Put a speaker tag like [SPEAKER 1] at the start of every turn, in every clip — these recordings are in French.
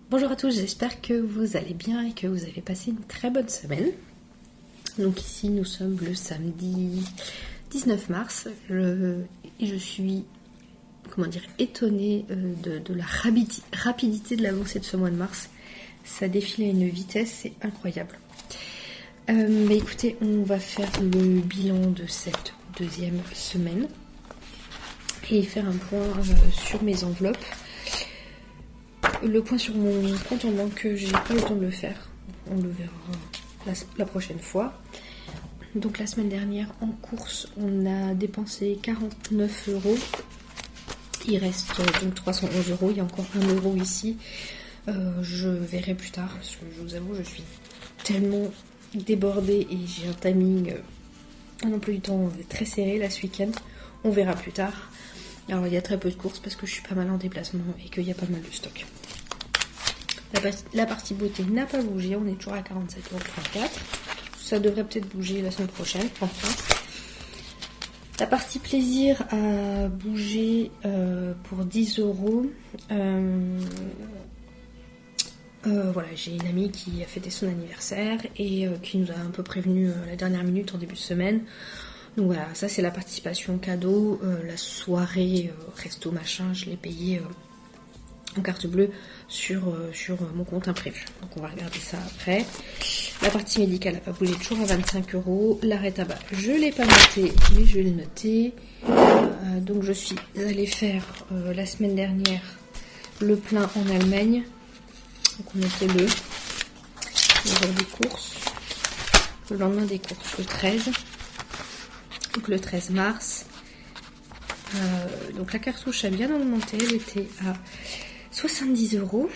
[SPEAKER 1] Bonjour à tous, j'espère que vous allez bien et que vous avez passé une très bonne semaine. Donc ici nous sommes le samedi 19 mars et je suis étonnée de la rapidité de l'avancée de ce mois de mars. Ça défile à une vitesse, c'est incroyable. Mais écoutez, on va faire le bilan de cette deuxième semaine et faire un point sur mes enveloppes. Le point sur mon compte en banque, j'ai pas eu le temps de le faire. On le verra la prochaine fois. Donc la semaine dernière, en course, on a dépensé 49 €. Il reste donc 311 €. Il y a encore 1 € ici. Je verrai plus tard, parce que je vous avoue, je suis tellement débordée et j'ai un timing, un emploi du temps très serré là ce week-end. On verra plus tard. Alors il y a très peu de courses parce que je suis pas mal en déplacement et qu'il y a pas mal de stock. La partie beauté n'a pas bougé, on est toujours à 47,34 €. Ça devrait peut-être bouger la semaine prochaine, enfin. La partie plaisir a bougé pour 10 €. Voilà, j'ai une amie qui a fêté son anniversaire et qui nous a un peu prévenu à la dernière minute en début de semaine. Donc voilà, ça c'est la participation cadeau. La soirée resto machin, je l'ai payée en carte bleue sur mon compte imprévu. Donc on va regarder ça après. La partie médicale n'a pas bougé, toujours à 25 €. L'arrêt tabac, je ne l'ai pas noté, mais je l'ai noté. Donc je suis allée faire la semaine dernière le plein en Allemagne. Donc on était le jour des courses. Le lendemain des courses, le 13. Donc le 13 mars. Donc la cartouche a bien augmenté, elle était à 70 €.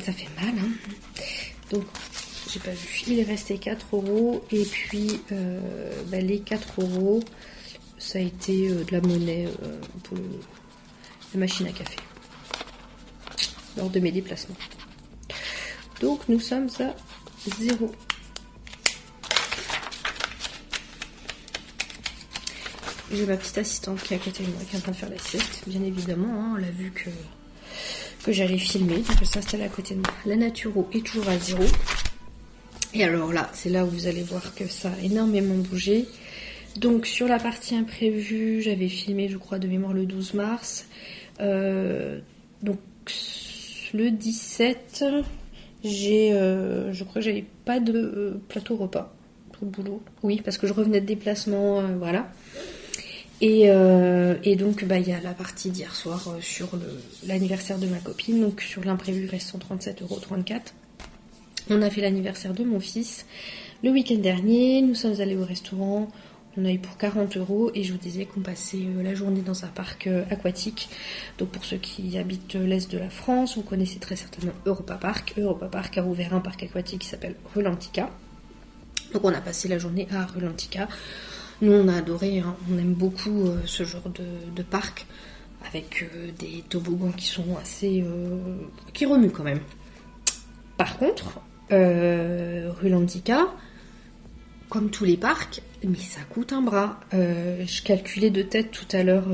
[SPEAKER 1] Ça fait mal, hein. Donc j'ai pas vu. Il est resté 4 € et puis les 4 €, ça a été de la monnaie pour la machine à café lors de mes déplacements. Donc nous sommes à 0. J'ai ma petite assistante qui est à côté de moi, qui est en train de faire la sieste, bien évidemment, hein, elle a vu que j'allais filmer, donc elle s'installe à côté de moi. La naturo est toujours à 0. Et alors là, c'est là où vous allez voir que ça a énormément bougé. Donc sur la partie imprévue, j'avais filmé, je crois, de mémoire le 12 mars. Donc le 17, je crois que j'avais pas de plateau repas pour le boulot. Oui, parce que je revenais de déplacement, voilà. Et donc il y a la partie d'hier soir sur l'anniversaire de ma copine. Donc sur l'imprévu, il reste 137,34 €. On a fait l'anniversaire de mon fils le week-end dernier. Nous sommes allés au restaurant. On a eu pour 40 € et je vous disais qu'on passait la journée dans un parc aquatique. Donc pour ceux qui habitent l'est de la France, vous connaissez très certainement Europa Park. Europa Park a ouvert un parc aquatique qui s'appelle Rulantica. Donc on a passé la journée à Rulantica. Nous on a adoré, hein. On aime beaucoup ce genre de parc avec des toboggans qui sont assez... qui remuent quand même. Par contre, Rulantica, comme tous les parcs, mais ça coûte un bras. Je calculais de tête tout à l'heure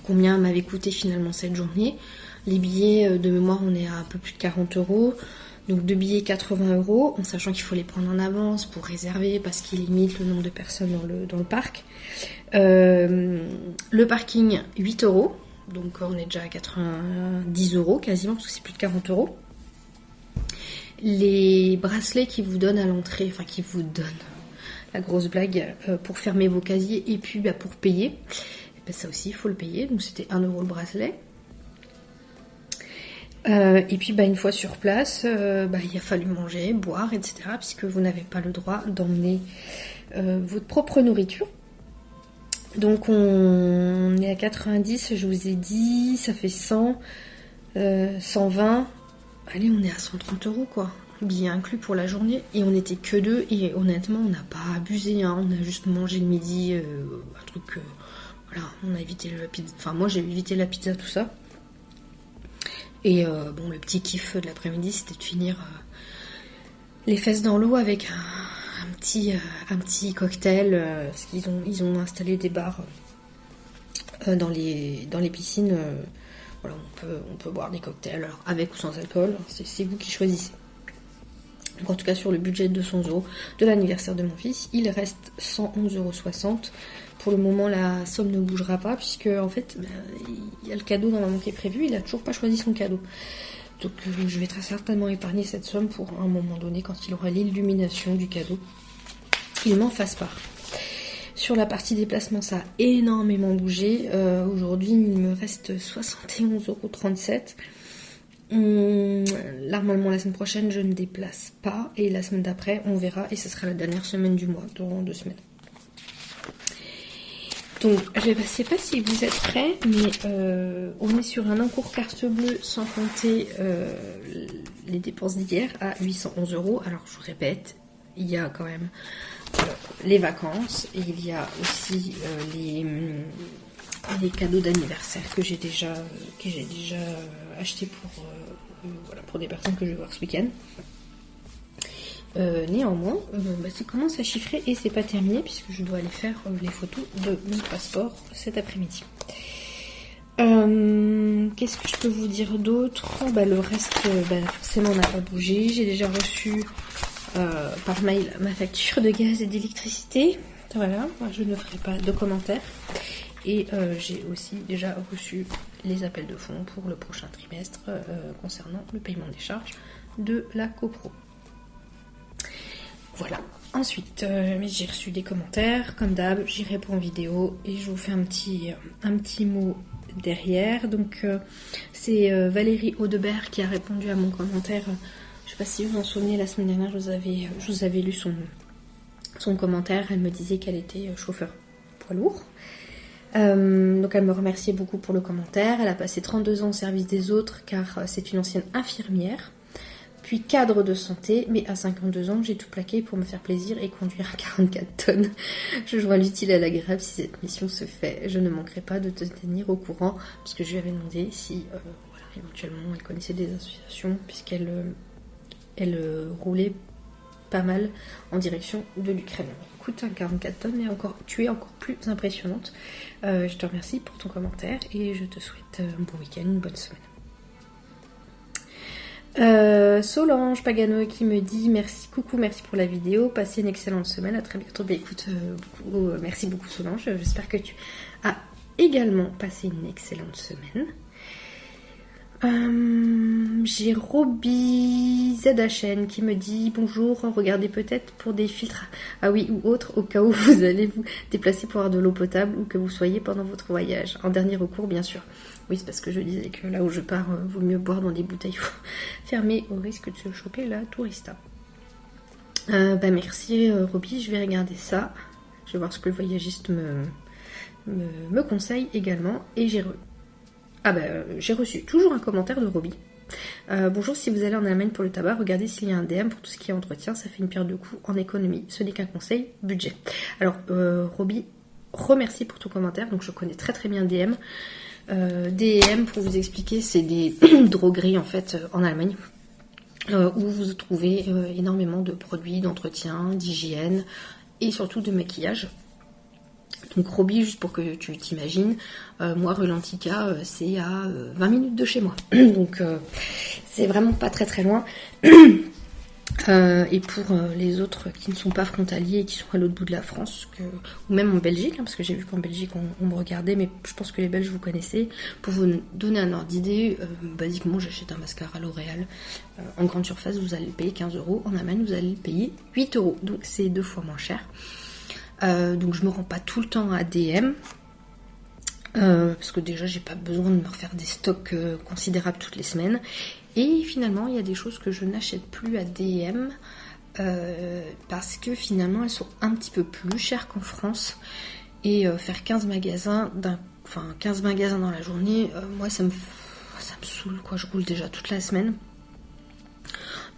[SPEAKER 1] combien m'avait coûté finalement cette journée. Les billets de mémoire, on est à un peu plus de 40 €. Donc 2 billets 80 €, en sachant qu'il faut les prendre en avance pour réserver parce qu'il limite le nombre de personnes dans le parc. Le parking 8 €, donc on est déjà à 90 € quasiment, parce que c'est plus de 40 €. Les bracelets qui vous donnent à l'entrée, enfin qui vous donnent, la grosse blague, pour fermer vos casiers et puis pour payer, ça aussi il faut le payer, donc c'était 1 € le bracelet. Et puis une fois sur place, il a fallu manger, boire, etc. puisque vous n'avez pas le droit d'emmener votre propre nourriture. Donc on est à 90, je vous ai dit, ça fait 100, 120, allez on est à 130 € quoi, billets inclus pour la journée, et on n'était que deux, et honnêtement on n'a pas abusé, hein. On a juste mangé le midi, un truc, voilà, on a évité la pizza, enfin moi j'ai évité la pizza, tout ça. Et le petit kiff de l'après-midi, c'était de finir les fesses dans l'eau avec un petit cocktail. Parce qu'ils ont installé des bars dans les piscines. voilà, on peut boire des cocktails, alors avec ou sans alcool, c'est vous qui choisissez. Donc en tout cas sur le budget de 200 € de l'anniversaire de mon fils, il reste 111,60 €. Pour le moment la somme ne bougera pas puisque en fait il y a le cadeau normalement qui est prévu, il n'a toujours pas choisi son cadeau. Donc je vais très certainement épargner cette somme pour un moment donné quand il aura l'illumination du cadeau. Il m'en fasse part. Sur la partie déplacement, ça a énormément bougé. Aujourd'hui, il me reste 71,37 €. Normalement la semaine prochaine je ne déplace pas et la semaine d'après on verra et ce sera la dernière semaine du mois, dans 2 semaines. Donc je ne sais pas si vous êtes prêts, mais on est sur un encours carte bleue sans compter les dépenses d'hier à 811 €. Alors je vous répète, il y a quand même les vacances et il y a aussi les cadeaux d'anniversaire que j'ai déjà acheté pour des personnes que je vais voir ce week-end. Néanmoins, ça commence à chiffrer et c'est pas terminé puisque je dois aller faire les photos de mon passeport cet après-midi. Qu'est-ce que je peux vous dire d'autre ? Le reste, forcément, n'a pas bougé. J'ai déjà reçu par mail ma facture de gaz et d'électricité. Voilà, je ne ferai pas de commentaires. Et j'ai aussi déjà reçu les appels de fonds pour le prochain trimestre concernant le paiement des charges de la copro. Voilà. Ensuite, j'ai reçu des commentaires, comme d'hab, j'y réponds en vidéo et je vous fais un petit mot derrière. Donc c'est Valérie Audebert qui a répondu à mon commentaire. Je ne sais pas si vous vous en souvenez, la semaine dernière, je vous avais lu son commentaire. Elle me disait qu'elle était chauffeur poids lourd. Donc elle me remerciait beaucoup pour le commentaire. Elle a passé 32 ans au service des autres car c'est une ancienne infirmière, puis cadre de santé, mais à 52 ans j'ai tout plaqué pour me faire plaisir et conduire à 44 tonnes. Je joins l'utile à l'agréable si cette mission se fait. Je ne manquerai pas de te tenir au courant puisque je lui avais demandé si éventuellement elle connaissait des associations puisqu'elle roulait pas mal en direction de l'Ukraine. Écoute, 44 tonnes et tu es encore plus impressionnante. Je te remercie pour ton commentaire et je te souhaite un bon week-end, une bonne semaine. Solange Pagano qui me dit merci pour la vidéo, passez une excellente semaine, à très bientôt. Écoute, merci beaucoup Solange, j'espère que tu as également passé une excellente semaine. J'ai Roby ZHN qui me dit bonjour, regardez peut-être pour des filtres ou autres au cas où vous allez vous déplacer pour avoir de l'eau potable ou que vous soyez pendant votre voyage. En dernier recours bien sûr. Oui, c'est parce que je disais que là où je pars, vaut mieux boire dans des bouteilles fermées au risque de se choper la tourista. Merci Roby, je vais regarder ça. Je vais voir ce que le voyagiste me conseille également. Et j'ai reçu toujours un commentaire de Roby. Bonjour, si vous allez en Allemagne pour le tabac, regardez s'il y a un DM pour tout ce qui est entretien, ça fait une pierre de coups en économie. Ce n'est qu'un conseil, budget. Alors Roby, remercie pour ton commentaire, donc je connais très très bien DM. DM, pour vous expliquer, c'est des drogueries en fait en Allemagne où vous trouvez énormément de produits d'entretien, d'hygiène et surtout de maquillage. Donc Roby, juste pour que tu t'imagines, moi rue Lantica, c'est à 20 minutes de chez moi. Donc c'est vraiment pas très très loin. Et pour les autres qui ne sont pas frontaliers et qui sont à l'autre bout de la France, ou même en Belgique, parce que j'ai vu qu'en Belgique on me regardait, mais je pense que les Belges vous connaissez. Pour vous donner un ordre d'idée, basiquement j'achète un mascara L'Oréal en grande surface, vous allez le payer 15 €. En Allemagne vous allez le payer 8 €, donc c'est 2 fois moins cher. Donc je me rends pas tout le temps à DM. Parce que déjà j'ai pas besoin de me refaire des stocks considérables toutes les semaines. Et finalement il y a des choses que je n'achète plus à DM parce que finalement elles sont un petit peu plus chères qu'en France. Et faire 15 magasins dans la journée, moi ça me saoule quoi, je roule déjà toute la semaine.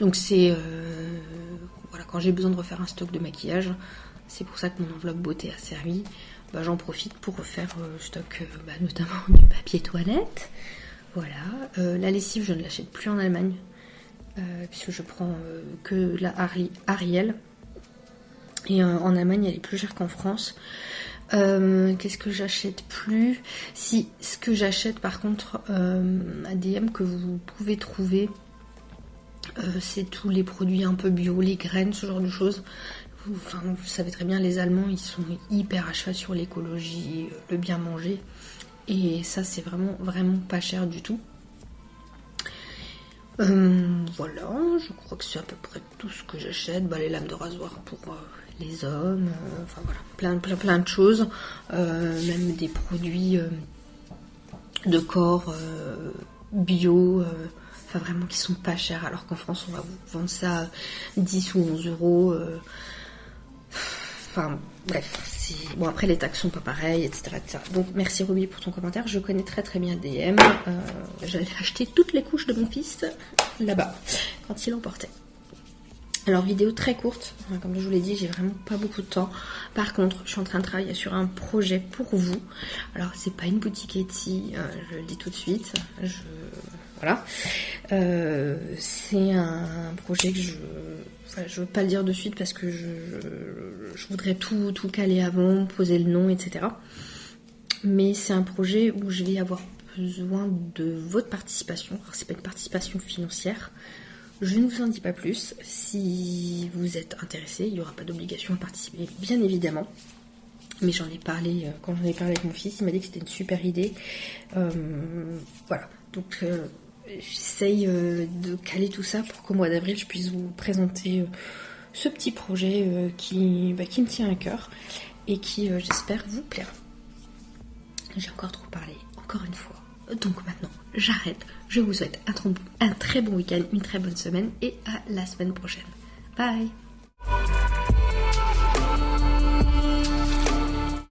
[SPEAKER 1] Donc c'est quand j'ai besoin de refaire un stock de maquillage, c'est pour ça que mon enveloppe beauté a servi. J'en profite pour refaire stock notamment du papier toilette. Voilà. La lessive, je ne l'achète plus en Allemagne puisque je prends que la Ariel. Et en Allemagne, elle est plus chère qu'en France. Qu'est-ce que j'achète plus? Si, ce que j'achète par contre à DM que vous pouvez trouver, c'est tous les produits un peu bio, les graines, ce genre de choses. Enfin, vous savez très bien, les Allemands, ils sont hyper à cheval sur l'écologie, le bien manger. Et ça, c'est vraiment pas cher du tout. Voilà, je crois que c'est à peu près tout ce que j'achète. Les lames de rasoir pour les hommes, enfin voilà, plein de choses. Même des produits de corps bio, enfin vraiment qui sont pas chers, alors qu'en France on va vous vendre ça à 10 ou 11 euros. Enfin bref, bon après les taxes sont pas pareilles, etc., etc. Donc merci Ruby pour ton commentaire, je connais très bien DM. J'allais acheter toutes les couches de mon fils là-bas quand il en portait. Alors vidéo très courte, comme je vous l'ai dit, j'ai vraiment pas beaucoup de temps. Par contre, je suis en train de travailler sur un projet pour vous. Alors c'est pas une boutique Etsy, je le dis tout de suite. Voilà. C'est un projet que je veux pas le dire de suite parce que je voudrais tout caler avant, poser le nom, etc. Mais c'est un projet où je vais avoir besoin de votre participation. Alors c'est pas une participation financière. Je ne vous en dis pas plus. Si vous êtes intéressé, il n'y aura pas d'obligation à participer, bien évidemment. Mais j'en ai parlé, quand j'en ai parlé avec mon fils, il m'a dit que c'était une super idée. Voilà. Donc j'essaye de caler tout ça pour qu'au mois d'avril, je puisse vous présenter ce petit projet qui me tient à cœur et qui, j'espère, vous plaira. J'ai encore trop parlé, encore une fois. Donc maintenant, j'arrête. Je vous souhaite un très bon week-end, une très bonne semaine et à la semaine prochaine. Bye!